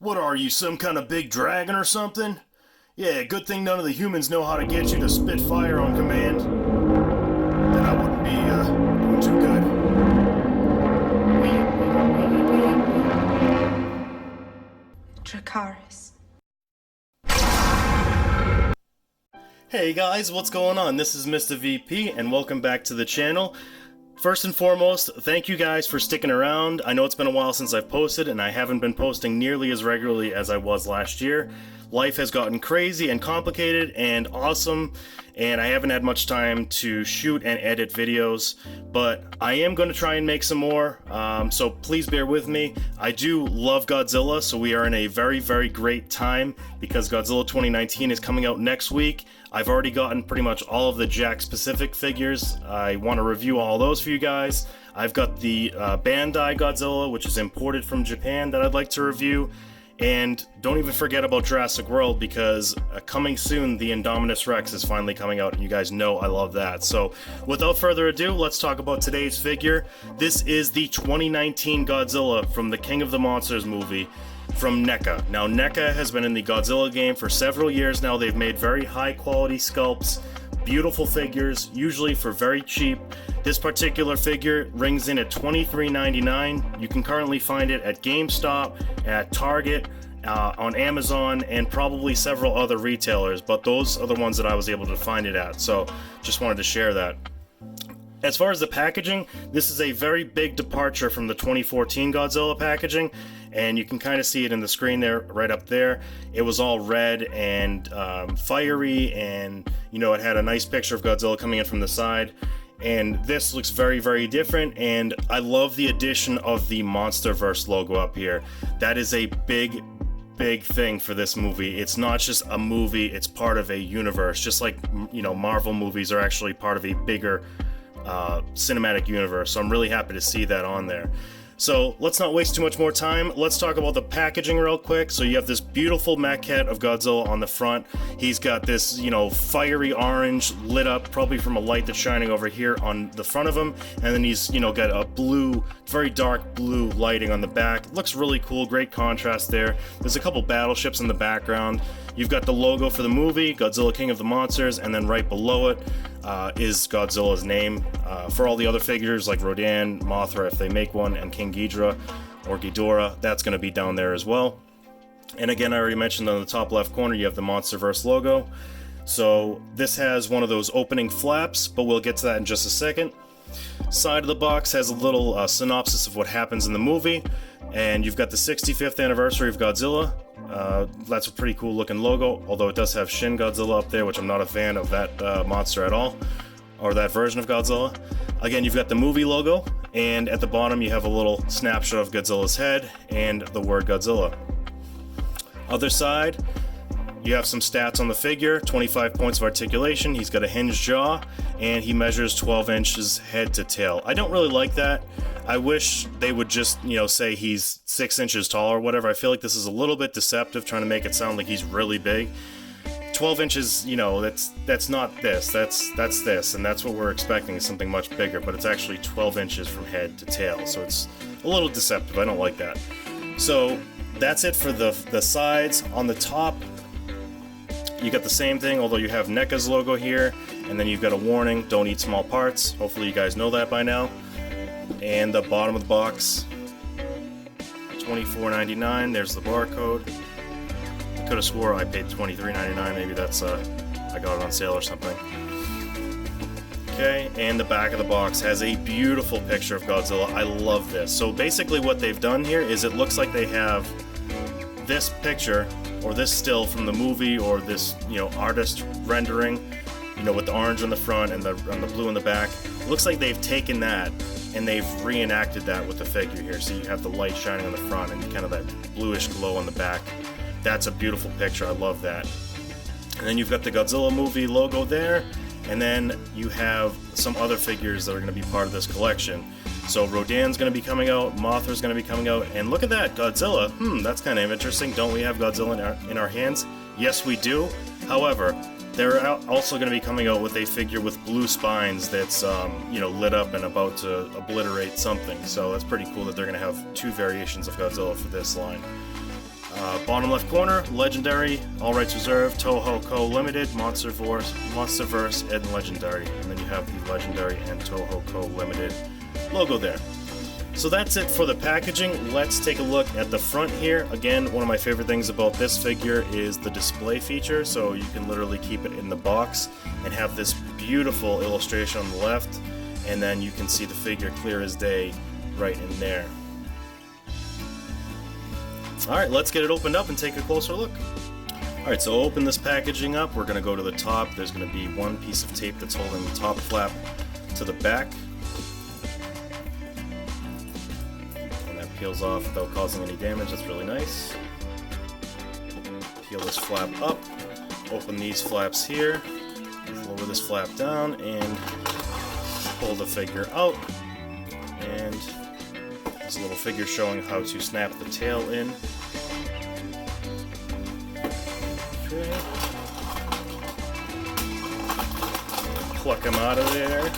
What are you, some kind of big dragon or something? Yeah, good thing none of the humans know how to get you to spit fire on command. Then I wouldn't be, doing too good. Dracarys. Hey guys, what's going on? This is Mr. VP, and welcome back to the channel. First and foremost, thank you guys for sticking around. I know it's been a while since I've posted, and I haven't been posting nearly as regularly as I was last year. Life has gotten crazy and complicated and awesome, and I haven't had much time to shoot and edit videos, but I am going to try and make some more, so please bear with me. I do love Godzilla, so we are in a very, very great time because Godzilla 2019 is coming out next week. I've already gotten pretty much all of the Jack specific figures. I want to review all those for you guys. I've got the Bandai Godzilla, which is imported from Japan, that I'd like to review. And don't even forget about Jurassic World, because coming soon, the Indominus Rex is finally coming out, and you guys know I love that. So without further ado, let's talk about today's figure. This is the 2019 Godzilla from the King of the Monsters movie from NECA. Now, NECA has been in the Godzilla game for several years now. They've made very high quality sculpts, beautiful figures, usually for very cheap. This particular figure rings in at $23.99. You can currently find it at GameStop, at Target, on Amazon, and probably several other retailers, but those are the ones that I was able to find it at, so just wanted to share that. As far as the packaging, this is a very big departure from the 2014 Godzilla packaging, and you can kind of see it in the screen there, right up there. It was all red and fiery, and you know, it had a nice picture of Godzilla coming in from the side. And this looks very, very different, and I love the addition of the MonsterVerse logo up here. That is a big thing for this movie. It's not just a movie, it's part of a universe, just like, you know, Marvel movies are actually part of a bigger cinematic universe. So I'm really happy to see that on there. So let's not waste too much more time. Let's talk about the packaging real quick. So you have this beautiful maquette of Godzilla on the front. He's got this, you know, fiery orange lit up, probably from a light that's shining over here on the front of him. And then he's, you know, got a blue, very dark blue lighting on the back. Looks really cool, great contrast there. There's a couple battleships in the background. You've got the logo for the movie, Godzilla King of the Monsters, and then right below it is Godzilla's name. For all the other figures like Rodan, Mothra, if they make one, and King Ghidorah or Ghidorah, that's going to be down there as well. And again, I already mentioned on the top left corner, you have the MonsterVerse logo. So this has one of those opening flaps, but we'll get to that in just a second. Side of the box has a little synopsis of what happens in the movie, and you've got the 65th anniversary of Godzilla. That's a pretty cool looking logo, although it does have Shin Godzilla up there, which I'm not a fan of that monster at all, or that version of Godzilla. Again, you've got the movie logo, and at the bottom you have a little snapshot of Godzilla's head and the word Godzilla. Other side, you have some stats on the figure, 25 points of articulation, he's got a hinged jaw, and he measures 12 inches head to tail. I don't really like that. I wish they would just, you know, say he's 6 inches tall or whatever. I feel like this is a little bit deceptive, trying to make it sound like he's really big. 12 inches, you know, that's not this, that's this, and that's what we're expecting, is something much bigger, but it's actually 12 inches from head to tail, so it's a little deceptive. I don't like that. So that's it for the sides. On the top, you got the same thing, although you have NECA's logo here, and then you've got a warning, don't eat small parts. Hopefully you guys know that by now. And the bottom of the box, $24.99, there's the barcode. I could have swore I paid $23.99, maybe that's, I got it on sale or something. Okay, and the back of the box has a beautiful picture of Godzilla. I love this. So basically what they've done here is it looks like they have this picture, or this still from the movie, or this, you know, artist rendering, you know, with the orange on the front and the blue in the back. It looks like they've taken that and they've reenacted that with the figure here. So you have the light shining on the front and kind of that bluish glow on the back. That's a beautiful picture. I love that. And then you've got the Godzilla movie logo there, and then you have some other figures that are going to be part of this collection. So Rodan's going to be coming out, Mothra's going to be coming out, and look at that, Godzilla. That's kind of interesting. Don't we have Godzilla in our hands? Yes, we do. However, they're also going to be coming out with a figure with blue spines that's, you know, lit up and about to obliterate something. So that's pretty cool that they're going to have two variations of Godzilla for this line. Bottom left corner, Legendary, all rights reserved, Toho Co. Limited, Monsterverse, and Legendary. And then you have the Legendary and Toho Co. Limited logo there. So that's it for the packaging. Let's take a look at the front here. Again, one of my favorite things about this figure is the display feature, so you can literally keep it in the box and have this beautiful illustration on the left, and then you can see the figure clear as day right in there. Alright, let's get it opened up and take a closer look. Alright, so open this packaging up. We're going to go to the top. There's going to be one piece of tape that's holding the top flap to the back. Peels off without causing any damage. That's really nice. Peel this flap up, open these flaps here, lower this flap down, and pull the figure out. And there's a little figure showing how to snap the tail in. Okay. Pluck him out of there.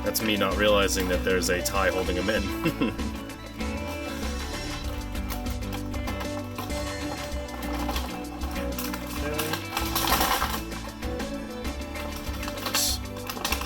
That's me not realizing that there's a tie holding him in.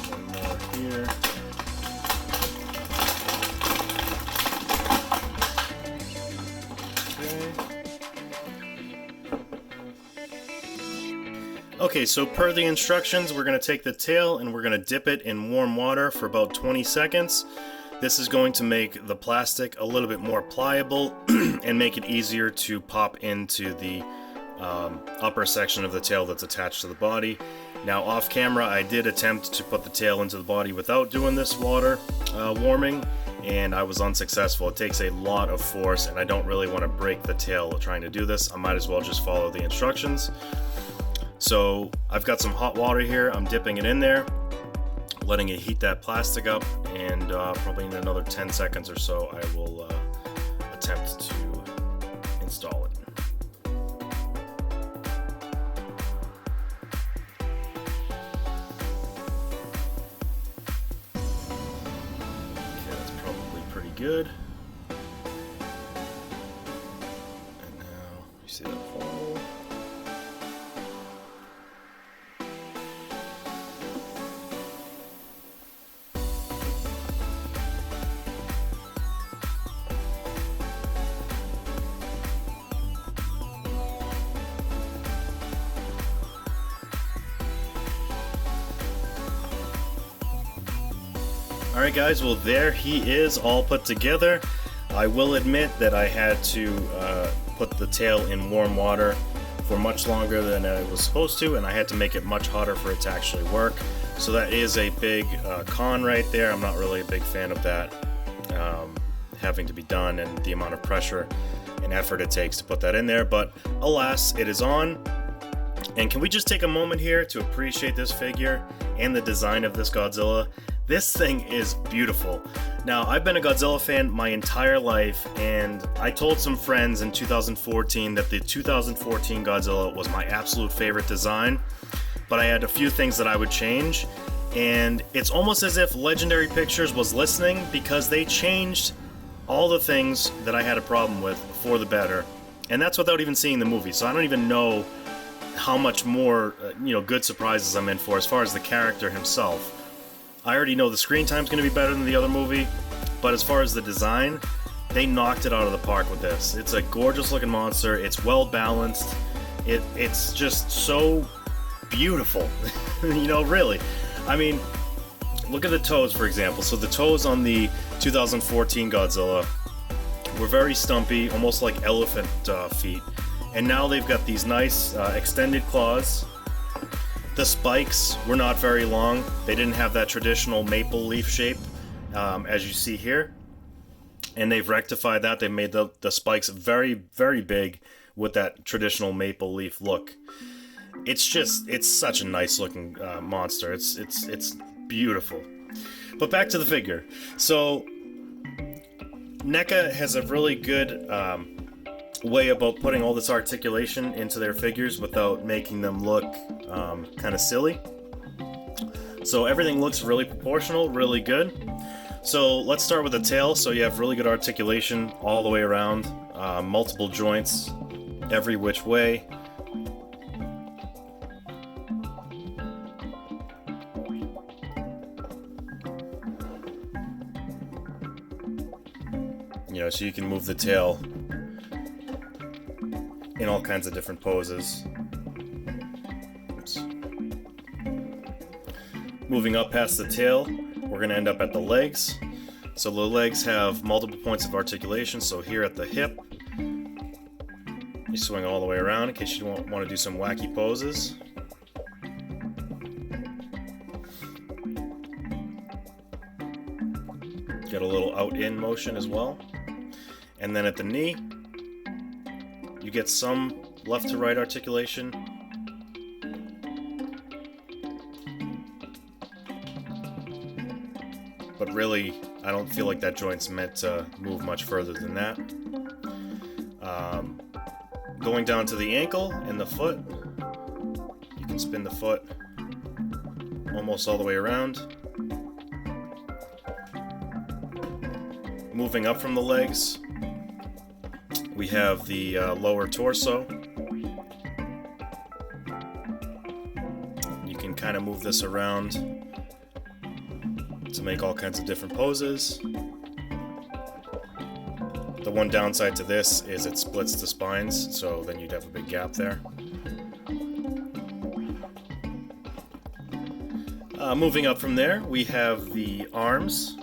One more here. Okay, so per the instructions, we're going to take the tail and we're going to dip it in warm water for about 20 seconds. This is going to make the plastic a little bit more pliable and make it easier to pop into the upper section of the tail that's attached to the body. Now off camera, I did attempt to put the tail into the body without doing this water warming, and I was unsuccessful. It takes a lot of force, and I don't really want to break the tail trying to do this. I might as well just follow the instructions. So I've got some hot water here. I'm dipping it in there, letting it heat that plastic up, and probably in another 10 seconds or so I will attempt to install it. Okay, that's probably pretty good. And now you see that hole. Alright guys, well there he is all put together. I will admit that I had to put the tail in warm water for much longer than I was supposed to, and I had to make it much hotter for it to actually work. So that is a big con right there. I'm not really a big fan of that having to be done and the amount of pressure and effort it takes to put that in there, but alas, it is on. And can we just take a moment here to appreciate this figure and the design of this Godzilla? This thing is beautiful. Now, I've been a Godzilla fan my entire life, and I told some friends in 2014 that the 2014 Godzilla was my absolute favorite design, but I had a few things that I would change, and it's almost as if Legendary Pictures was listening, because they changed all the things that I had a problem with for the better, and that's without even seeing the movie, so I don't even know how much more good surprises I'm in for as far as the character himself. I already know the screen time's going to be better than the other movie, but as far as the design, they knocked it out of the park with this. It's a gorgeous looking monster, it's well balanced, it's just so beautiful, really. I mean, look at the toes, for example. So the toes on the 2014 Godzilla were very stumpy, almost like elephant feet, and now they've got these nice extended claws. The spikes were not very long. They didn't have that traditional maple leaf shape, as you see here. And they've rectified that. They've made the spikes very, very big with that traditional maple leaf look. It's such a nice looking monster. It's beautiful. But back to the figure. So NECA has a really good way about putting all this articulation into their figures without making them look kind of silly. So everything looks really proportional, really good. So let's start with the tail. So you have really good articulation all the way around, multiple joints every which way. You know, so you can move the tail in all kinds of different poses. Oops. Moving up past the tail, we're going to end up at the legs. So the legs have multiple points of articulation. So here at the hip, you swing all the way around in case you want to do some wacky poses. Get a little out-in motion as well. And then at the knee, you get some left to right articulation. But really, I don't feel like that joint's meant to move much further than that. Going down to the ankle and the foot, you can spin the foot almost all the way around. Moving up from the legs, we have the lower torso. You can kind of move this around to make all kinds of different poses. The one downside to this is it splits the spines, so then you'd have a big gap there. Moving up from there, we have the arms.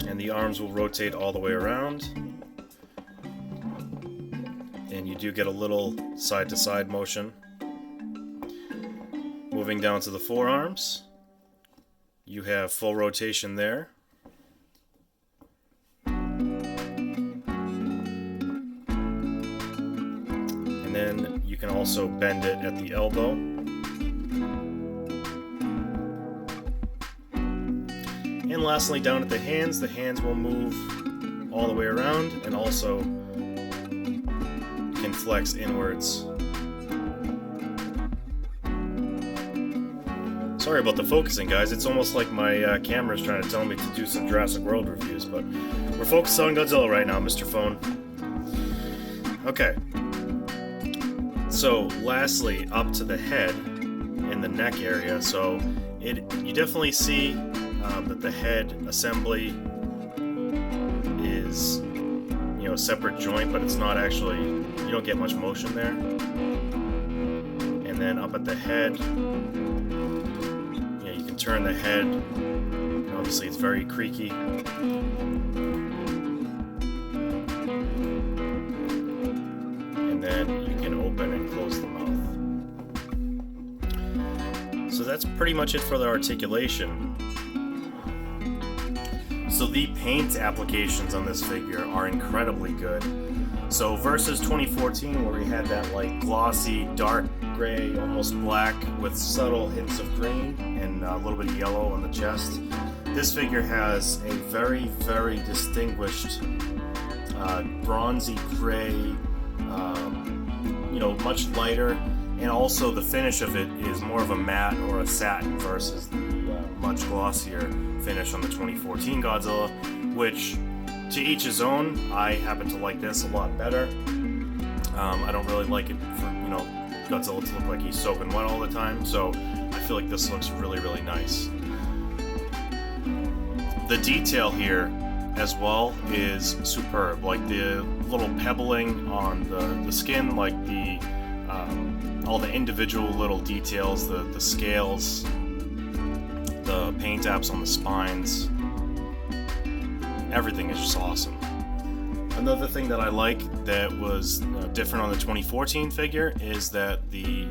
And the arms will rotate all the way around. And you do get a little side-to-side motion. Moving down to the forearms, you have full rotation there. And then you can also bend it at the elbow. And lastly, down at the hands will move all the way around and also can flex inwards. Sorry about the focusing, guys. It's almost like my camera's trying to tell me to do some Jurassic World reviews, but we're focused on Godzilla right now, Mr. Phone. Okay. So, lastly, up to the head and the neck area. So, you definitely see that the head assembly is, you know, a separate joint, but it's not actually, you don't get much motion there. And then up at the head, you know, you can turn the head. Obviously, it's very creaky. And then you can open and close the mouth. So that's pretty much it for the articulation. So the paint applications on this figure are incredibly good. So versus 2014, where we had that like glossy, dark gray, almost black with subtle hints of green and a little bit of yellow on the chest, this figure has a very, very distinguished bronzy gray, you know, much lighter, and also the finish of it is more of a matte or a satin versus the much glossier finish on the 2014 Godzilla, which to each his own. I happen to like this a lot better. I don't really like it for, you know, Godzilla to look like he's soaking wet all the time, so I feel like this looks really, really nice. The detail here as well is superb, like the little pebbling on the skin, like the all the individual little details, the scales, the paint apps on the spines. Everything is just awesome. Another thing that I like that was different on the 2014 figure is that the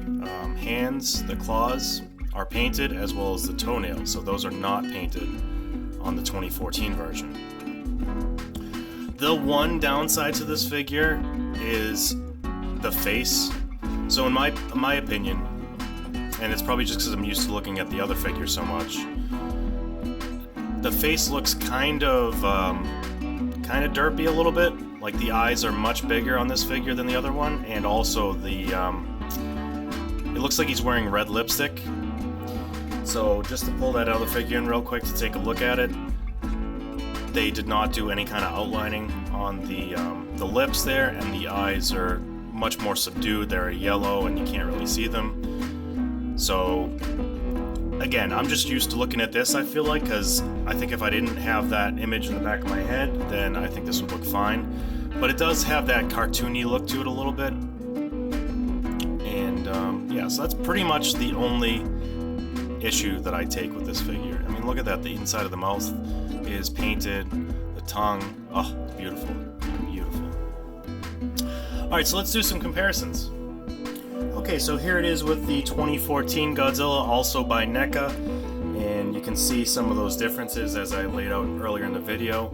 hands, the claws, are painted, as well as the toenails, so those are not painted on the 2014 version. The one downside to this figure is the face. So in my opinion, and it's probably just because I'm used to looking at the other figure so much, the face looks kind of derpy a little bit. Like the eyes are much bigger on this figure than the other one, and also the it looks like he's wearing red lipstick. So just to pull that other figure in real quick to take a look at it, they did not do any kind of outlining on the lips there, and the eyes are much more subdued. They're yellow and you can't really see them. So again, I'm just used to looking at this, I feel like, because I think if I didn't have that image in the back of my head, then I think this would look fine. But it does have that cartoony look to it a little bit. And yeah, so that's pretty much the only issue that I take with this figure. I mean, look at that. The inside of the mouth is painted. The tongue, oh, it's beautiful. Beautiful. Alright, so let's do some comparisons. Okay, so here it is with the 2014 Godzilla, also by NECA. And you can see some of those differences as I laid out earlier in the video.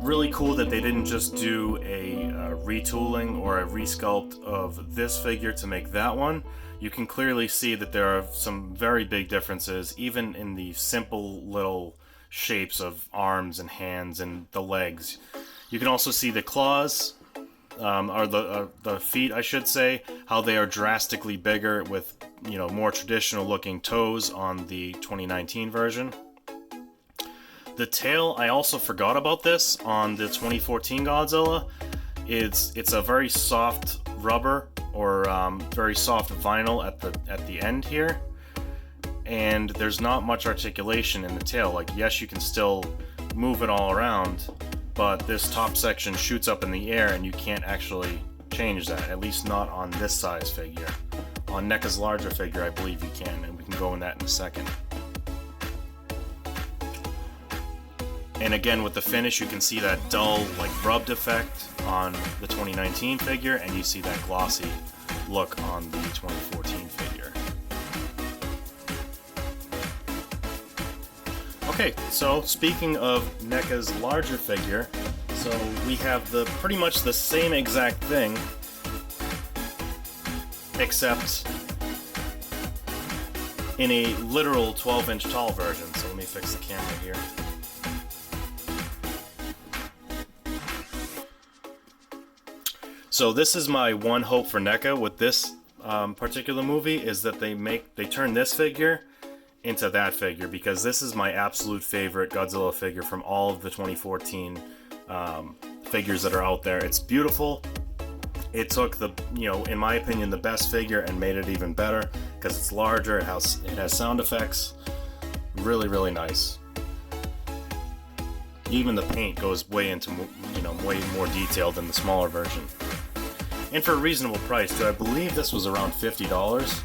Really cool that they didn't just do a retooling or a resculpt of this figure to make that one. You can clearly see that there are some very big differences, even in the simple little shapes of arms and hands and the legs. You can also see the claws, or the feet, I should say, how they are drastically bigger with, you know, more traditional looking toes on the 2019 version. The tail, I also forgot about this on the 2014 Godzilla. It's a very soft rubber or very soft vinyl at the end here, and there's not much articulation in the tail. Like, yes, you can still move it all around, but this top section shoots up in the air and you can't actually change that, at least not on this size figure. On NECA's larger figure, I believe you can, and we can go in that in a second. And again, with the finish, you can see that dull, like, rubbed effect on the 2019 figure, and you see that glossy look on the 2014 figure. Okay, so speaking of NECA's larger figure, so we have pretty much the same exact thing, except in a literal 12-inch tall version. So let me fix the camera here. So this is my one hope for NECA with this particular movie, is that they turn this figure into that figure, because this is my absolute favorite Godzilla figure from all of the 2014 figures that are out there. It's beautiful. It took the, you know, in my opinion, the best figure and made it even better because it's larger. It has sound effects. Really, really nice. Even the paint goes way into, you know, way more detail than the smaller version. And for a reasonable price too. I believe this was around $50,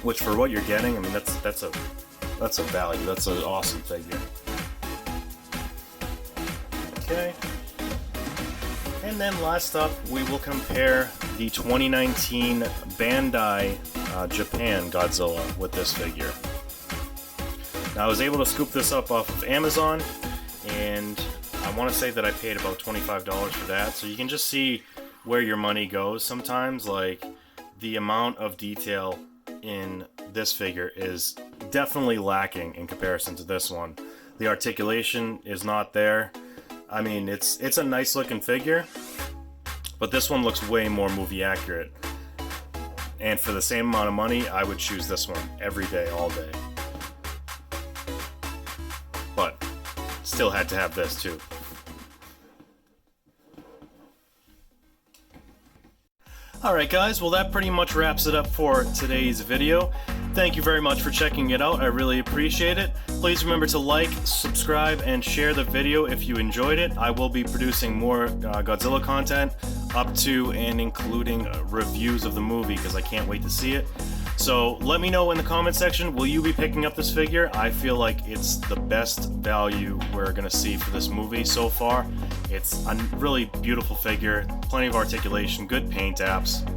which for what you're getting, I mean, that's a value. That's an awesome figure. Okay. And then last up, we will compare the 2019 Bandai Japan Godzilla with this figure. Now, I was able to scoop this up off of Amazon, and I want to say that I paid about $25 for that. So you can just see where your money goes sometimes. Like, the amount of detail in this figure is definitely lacking in comparison to this one. The articulation is not there. I mean, it's a nice looking figure, but this one looks way more movie accurate. And for the same amount of money, I would choose this one every day, all day. But still had to have this too. Alright guys, well that pretty much wraps it up for today's video. Thank you very much for checking it out, I really appreciate it. Please remember to like, subscribe, and share the video if you enjoyed it. I will be producing more Godzilla content, up to and including reviews of the movie, because I can't wait to see it. So let me know in the comment section, will you be picking up this figure? I feel like it's the best value we're going to see for this movie so far. It's a really beautiful figure, plenty of articulation, good paint apps,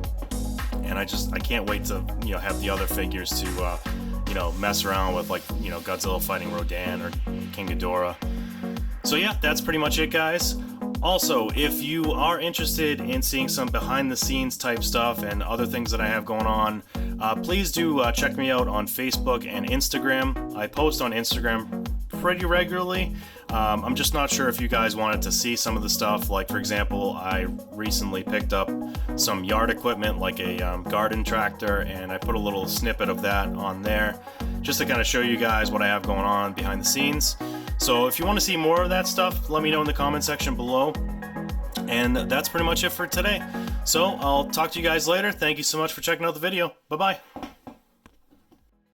and I can't wait to, you know, have the other figures to you know, mess around with, like, you know, Godzilla fighting Rodan or King Ghidorah. So yeah, that's pretty much it, guys. Also, if you are interested in seeing some behind the scenes type stuff and other things that I have going on, please do check me out on Facebook and Instagram. I post on Instagram pretty regularly. I'm just not sure if you guys wanted to see some of the stuff. Like, for example, I recently picked up some yard equipment, like a garden tractor, and I put a little snippet of that on there just to kind of show you guys what I have going on behind the scenes. So if you want to see more of that stuff, let me know in the comment section below. And that's pretty much it for today. So I'll talk to you guys later. Thank you so much for checking out the video. Bye-bye.